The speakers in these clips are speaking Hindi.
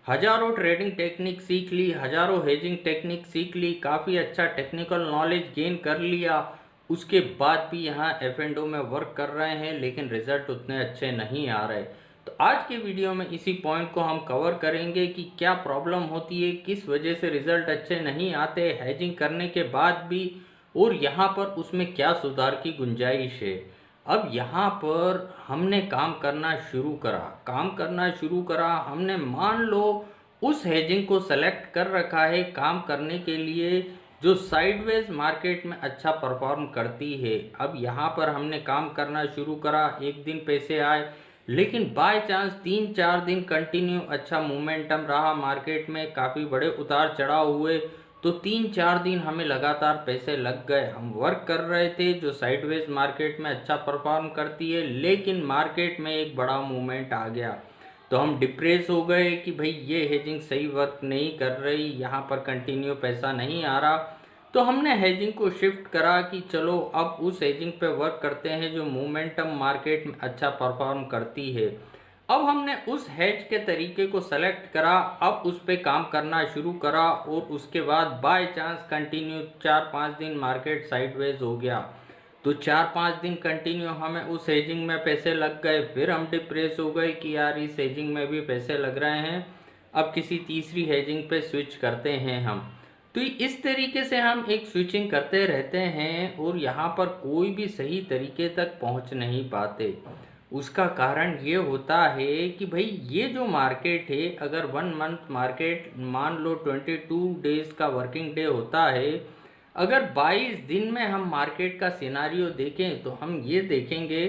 हज़ारों ट्रेडिंग टेक्निक सीख ली, हज़ारों हेजिंग टेक्निक सीख ली, काफ़ी अच्छा टेक्निकल नॉलेज गेन कर लिया। उसके बाद भी यहाँ एफ एंड ओ में वर्क कर रहे हैं, लेकिन रिजल्ट उतने अच्छे नहीं आ रहे। तो आज के वीडियो में इसी पॉइंट को हम कवर करेंगे कि क्या प्रॉब्लम होती है, किस वजह से रिजल्ट अच्छे नहीं आते हेजिंग करने के बाद भी, और यहाँ पर उसमें क्या सुधार की गुंजाइश है। अब यहाँ पर हमने काम करना शुरू करा, हमने मान लो उस हेजिंग को सेलेक्ट कर रखा है काम करने के लिए जो साइडवेज मार्केट में अच्छा परफॉर्म करती है। अब यहाँ पर हमने काम करना शुरू करा, एक दिन पैसे आए, लेकिन बाय चांस 3-4 दिन कंटिन्यू अच्छा मोमेंटम रहा, मार्केट में काफ़ी बड़े उतार चढ़ाव हुए, तो 3-4 दिन हमें लगातार पैसे लग गए। हम वर्क कर रहे थे जो साइडवेज मार्केट में अच्छा परफॉर्म करती है, लेकिन मार्केट में एक बड़ा मूवमेंट आ गया, तो हम डिप्रेस हो गए कि भाई ये हेजिंग सही वर्क नहीं कर रही, यहाँ पर कंटिन्यू पैसा नहीं आ रहा। तो हमने हेजिंग को शिफ्ट करा कि चलो अब उस हेजिंग पे वर्क करते हैं जो मोमेंटम मार्केट में अच्छा परफॉर्म करती है। अब हमने उस हेज के तरीके को सेलेक्ट करा, अब उस पर काम करना शुरू करा, और उसके बाद बाय चांस कंटिन्यू 4-5 दिन मार्केट साइडवेज हो गया, तो 4-5 दिन कंटिन्यू हमें उस हेजिंग में पैसे लग गए। फिर हम डिप्रेस हो गए कि यार इस हेजिंग में भी पैसे लग रहे हैं, अब किसी तीसरी हेजिंग पे स्विच करते हैं हम। तो इस तरीके से हम एक स्विचिंग करते रहते हैं और यहाँ पर कोई भी सही तरीके तक पहुँच नहीं पाते। उसका कारण ये होता है कि भाई ये जो मार्केट है, अगर 1 मंथ मार्केट मान लो 22 डेज का वर्किंग डे होता है, अगर 22 दिन में हम मार्केट का सिनारियो देखें तो हम ये देखेंगे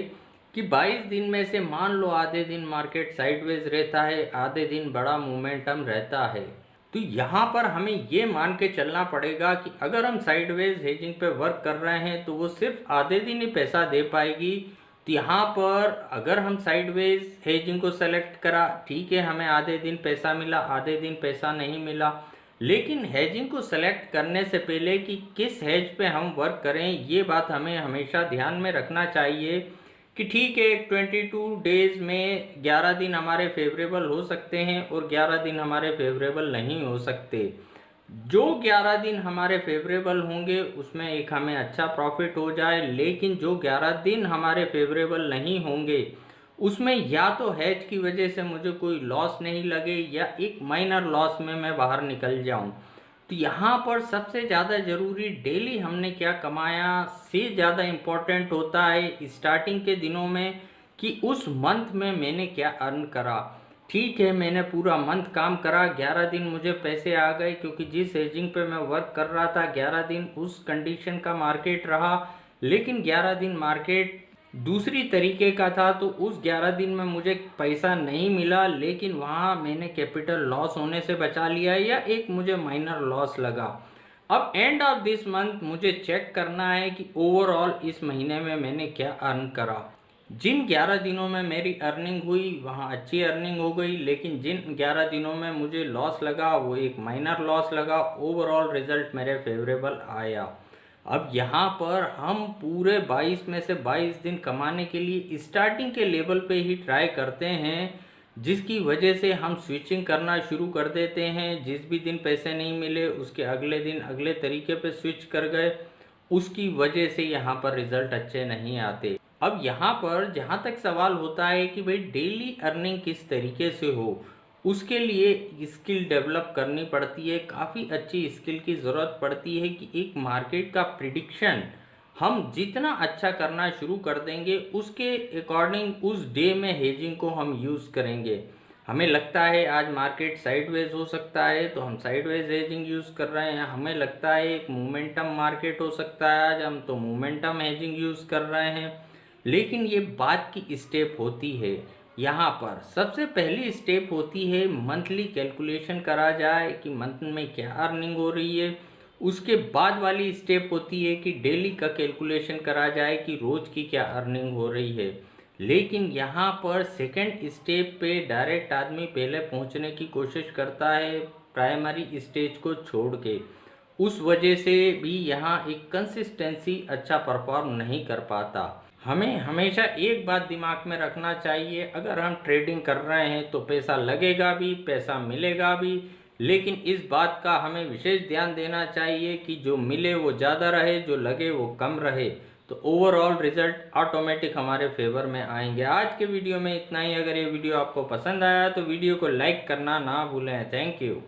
कि 22 दिन में से मान लो आधे दिन मार्केट साइडवेज रहता है, आधे दिन बड़ा मोमेंटम रहता है। तो यहाँ पर हमें ये मान के चलना पड़ेगा कि अगर हम साइडवेज हेजिंग पे वर्क कर रहे हैं तो वो सिर्फ आधे दिन ही पैसा दे पाएगी। तो यहाँ पर अगर हम साइडवेज हेजिंग को सेलेक्ट करा, ठीक है, हमें आधे दिन पैसा मिला, आधे दिन पैसा नहीं मिला, लेकिन हेजिंग को सेलेक्ट करने से पहले कि किस हेज पे हम वर्क करें, ये बात हमें हमेशा ध्यान में रखना चाहिए कि ठीक है 22 डेज में 11 दिन हमारे फेवरेबल हो सकते हैं और 11 दिन हमारे फेवरेबल नहीं हो सकते। जो 11 दिन हमारे फेवरेबल होंगे उसमें एक हमें अच्छा प्रॉफिट हो जाए, लेकिन जो 11 दिन हमारे फेवरेबल नहीं होंगे उसमें या तो हैज की वजह से मुझे कोई लॉस नहीं लगे या एक माइनर लॉस में मैं बाहर निकल जाऊं। तो यहाँ पर सबसे ज़्यादा ज़रूरी डेली हमने क्या कमाया से ज़्यादा इम्पोर्टेंट होता है स्टार्टिंग के दिनों में कि उस मंथ में मैंने क्या अर्न करा। ठीक है, मैंने पूरा मंथ काम करा, 11 दिन मुझे पैसे आ गए, क्योंकि जिस एजिंग पे मैं वर्क कर रहा था 11 दिन उस कंडीशन का मार्केट रहा, लेकिन 11 दिन मार्केट दूसरी तरीके का था, तो उस 11 दिन में मुझे पैसा नहीं मिला, लेकिन वहाँ मैंने कैपिटल लॉस होने से बचा लिया या एक मुझे माइनर लॉस लगा। अब एंड ऑफ दिस मंथ मुझे चेक करना है कि ओवरऑल इस महीने में मैंने क्या अर्न करा। जिन 11 दिनों में मेरी अर्निंग हुई वहाँ अच्छी अर्निंग हो गई, लेकिन जिन 11 दिनों में मुझे लॉस लगा वो एक माइनर लॉस लगा, ओवरऑल रिजल्ट मेरे फेवरेबल आया। अब यहाँ पर हम पूरे 22 में से 22 दिन कमाने के लिए स्टार्टिंग के लेवल पे ही ट्राई करते हैं, जिसकी वजह से हम स्विचिंग करना शुरू कर देते हैं। जिस भी दिन पैसे नहीं मिले उसके अगले दिन अगले तरीके पे स्विच कर गए, उसकी वजह से यहाँ पर रिज़ल्ट अच्छे नहीं आते। अब यहाँ पर जहाँ तक सवाल होता है कि भाई डेली अर्निंग किस तरीके से हो, उसके लिए स्किल डेवलप करनी पड़ती है, काफ़ी अच्छी स्किल की ज़रूरत पड़ती है कि एक मार्केट का प्रिडिक्शन हम जितना अच्छा करना शुरू कर देंगे उसके अकॉर्डिंग उस डे में हेजिंग को हम यूज़ करेंगे। हमें लगता है आज मार्केट साइडवेज हो सकता है तो हम साइडवेज हेजिंग यूज़ कर रहे हैं, हमें लगता है एक मोमेंटम मार्केट हो सकता है आज, हम तो मोमेंटम हेजिंग यूज़ कर रहे हैं। लेकिन ये बात की स्टेप होती है, यहाँ पर सबसे पहली स्टेप होती है मंथली कैलकुलेशन करा जाए कि मंथ में क्या अर्निंग हो रही है। उसके बाद वाली स्टेप होती है कि डेली का कैलकुलेशन करा जाए कि रोज़ की क्या अर्निंग हो रही है। लेकिन यहाँ पर सेकंड स्टेप पे डायरेक्ट आदमी पहले पहुँचने की कोशिश करता है प्राइमरी स्टेज को छोड़ के, उस वजह से भी यहाँ एक कंसिस्टेंसी अच्छा परफॉर्म नहीं कर पाता। हमें हमेशा एक बात दिमाग में रखना चाहिए, अगर हम ट्रेडिंग कर रहे हैं तो पैसा लगेगा भी, पैसा मिलेगा भी, लेकिन इस बात का हमें विशेष ध्यान देना चाहिए कि जो मिले वो ज़्यादा रहे, जो लगे वो कम रहे, तो ओवरऑल रिजल्ट ऑटोमेटिक हमारे फेवर में आएंगे। आज के वीडियो में इतना ही। अगर ये वीडियो आपको पसंद आया तो वीडियो को लाइक करना ना भूलें। Thank you.